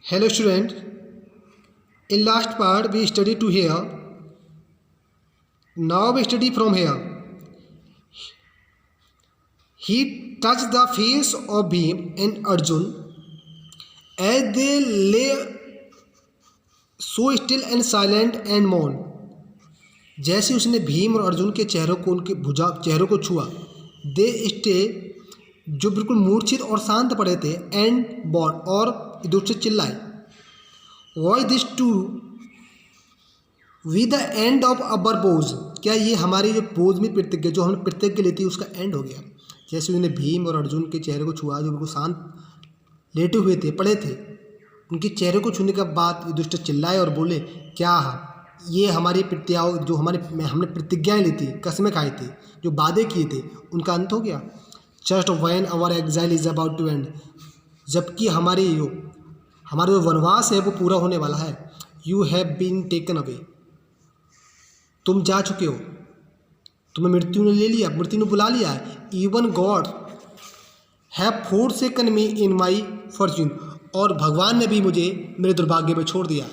Hello student, in last part we studied to here. Now we study from here. He touched the face of Bhim and Arjun as they lay so still and silent and mourned. जैसे उसने भीम और अर्जुन के चेहरों को उनके चेहरों को छुआ, दे स्टे जो बिल्कुल मूर्छित और शांत पड़े थे एंड बॉड और इधर से चिल्लाए, was this to be the end of our woes, क्या ये हमारी जो पोज में प्रतिज्ञा जो हमने प्रतिज्ञा ली थी उसका एंड हो गया। जैसे उसने भीम और अर्जुन के चेहरे को छुआ जो बिल्कुल शांत लेटे हुए थे पड़े थे, उनके चेहरे को छूने के बाद दुष्ट चिल्लाए और बोले, क्या ये हमारी प्रतिज्ञाओं जो हमने प्रतिज्ञाएं ली थी, कसमें खाई थी, जो वादे किए थे, उनका अंत हो गया। Just when our exile is about to end, जबकि हमारा जो वनवास है वो पूरा होने वाला है। You have been taken away, तुम जा चुके हो, तुम्हें मृत्यु ने ले लिया, मृत्यु ने बुला लिया है। Even God have forsaken me in my Fortune, और भगवान ने भी मुझे मेरे दुर्भाग्य में छोड़ दिया।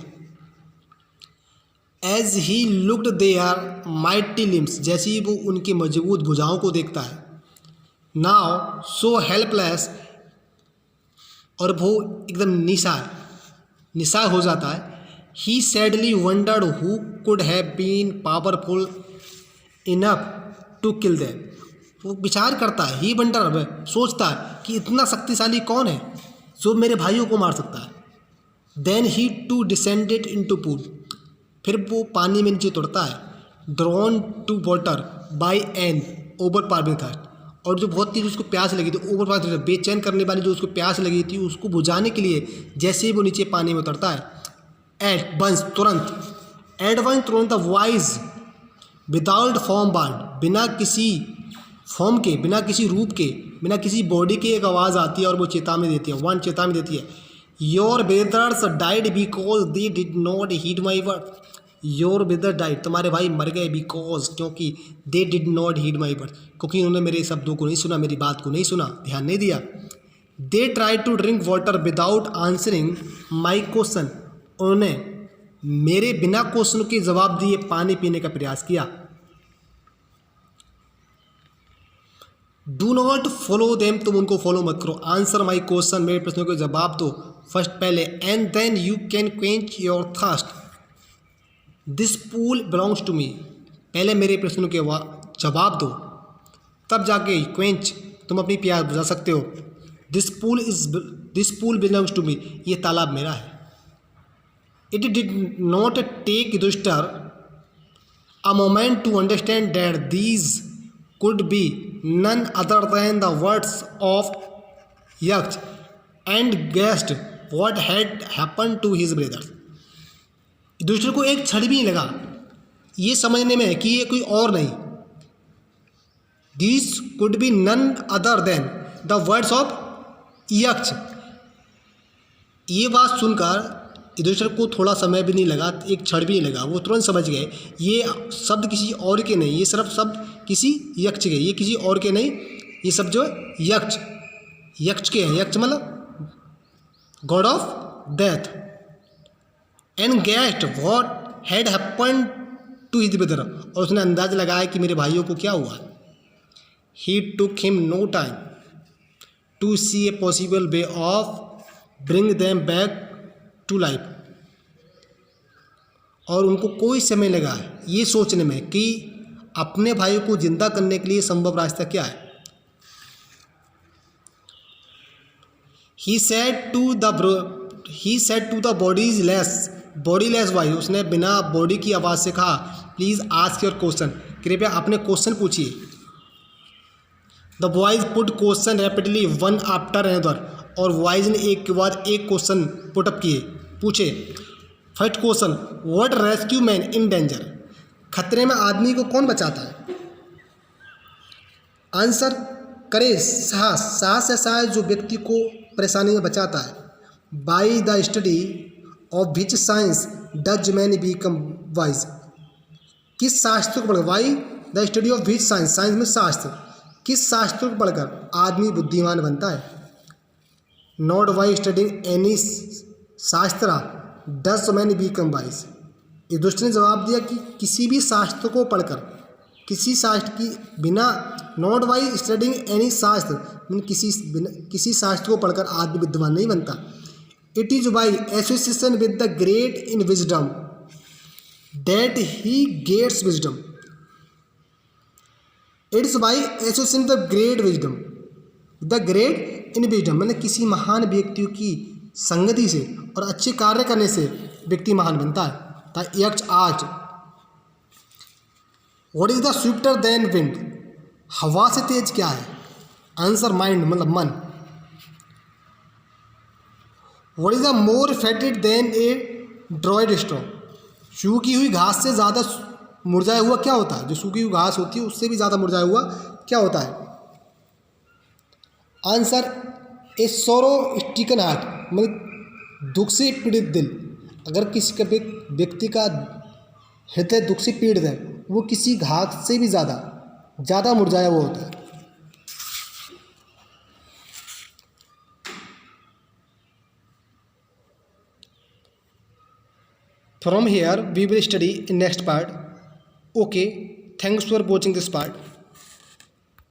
As he looked their mighty limbs, जैसे ही वो उनकी मजबूत भुजाओं को देखता है। नाउ सो हेल्पलेस, और वो एकदम निशा हो जाता है। He sadly wondered who could have been powerful enough to kill them, वो विचार करता है, ही वंडर सोचता है कि इतना शक्तिशाली कौन है जो मेरे भाइयों को मार सकता है। Then he too descended into pool, फिर वो पानी में नीचे उतरता है। Drawn to water by an overpowering thirst, और जो बहुत तेज उसको प्यास लगी थी, ओवर पार्विंग बेचैन करने वाली जो उसको प्यास लगी थी उसको बुझाने के लिए जैसे ही वो नीचे पानी में उतरता है, एट वंस तुरंत वॉइस विदाउट फॉर्म बार्ड, बिना किसी फॉर्म के, बिना किसी रूप के, बिना किसी बॉडी के एक आवाज़ आती है और वो चेतावनी देती है, वन चेतावनी देती है। Your brothers died because they did not heed my word, your brother died, तुम्हारे भाई मर गए बिकॉज, क्योंकि they did not heed my word, क्योंकि उन्होंने मेरे शब्दों को नहीं सुना, मेरी बात को नहीं सुना, ध्यान नहीं दिया। They try to drink water without answering my question, उन्होंने मेरे बिना क्वेश्चन के जवाब दिए पानी पीने का प्रयास किया। डू नॉट फॉलो देम, तुम उनको फॉलो मत करो। आंसर माई क्वेश्चन, मेरे प्रश्नों के जवाब दो फर्स्ट पहले, and then you can quench your thirst. This pool belongs to me, पहले मेरे प्रश्नों के जवाब दो तब जाके क्वेंच, तुम अपनी प्यास बुझा सकते हो। This pool belongs to me, ये तालाब मेरा है। It did not take Yudhishthira a moment to understand that these could be none other than the words of Yaksh, and guessed what had happened to his brothers. Yudhishthira को एक क्षण भी नहीं लगा ये समझने में कि ये कोई और नहीं, These could be none other than the words of Yaksh। ये बात सुनकर युधिष्ठिर को थोड़ा समय भी नहीं लगा, एक क्षण भी नहीं लगा, वो तुरंत समझ गए ये शब्द किसी और के नहीं, ये सिर्फ शब्द किसी यक्ष के, ये किसी और के नहीं, ये सब जो यक्ष के हैं। यक्ष मतलब god of death. And guessed what had happened to his brother, और उसने अंदाज लगाया कि मेरे भाइयों को क्या हुआ। He took him no time to see a possible way of bring them back to life, और उनको कोई समय लगा ये सोचने में कि अपने भाई को जिंदा करने के लिए संभव रास्ता क्या है। He said to the bodiless why, उसने बिना बॉडी की आवाज़ से कहा, प्लीज़ आस्क योर क्वेश्चन, कृपया अपने क्वेश्चन पूछिए। The boys put question rapidly one after another, और बॉयज ने एक के बाद एक क्वेश्चन पुटअप किए, पूछे। First question, what rescue man in danger, खतरे में आदमी को कौन बचाता है। आंसर करे, साहस है साहस जो व्यक्ति को परेशानी में बचाता है। By the study of which science does man become wise, किस शास्त्र को पढ़कर, by the study of which science, science में शास्त्र, किस शास्त्र को पढ़कर आदमी बुद्धिमान बनता है। नॉट बाई स्टडिंग एनी शास्त्रा डज मैन बीकम वाइज। इस दुष्ट ने जवाब दिया कि किसी भी शास्त्र को पढ़कर, किसी शास्त्र की बिना, नॉट बाई स्टडिंग एनी शास्त्र, किसी शास्त्र को पढ़कर आदमी विद्वान नहीं बनता। It is by association with the great in wisdom that he gets wisdom. It's by association the great wisdom, the great in wisdom, मैंने किसी महान व्यक्तियों की संगति से और अच्छे कार्य करने से व्यक्ति महान बनता है। The Yaksha asked what is the swifter than wind, हवा से तेज क्या है? आंसर माइंड, मतलब मन। What is the more fated than a dried straw, सूखी हुई घास से ज़्यादा मुरझाया हुआ क्या होता है? जो सूखी हुई घास होती है उससे भी ज़्यादा मुरझाया हुआ क्या होता है? आंसर ए सोरो स्टिकन हार्ट, मतलब दुख से पीड़ित दिल। अगर किसी का व्यक्ति का हृदय दुख से पीड़ित है, वो किसी घास से भी ज़्यादा मुरझाया हुआ होता है। From here we will study in next part. Okay, thanks for watching this part.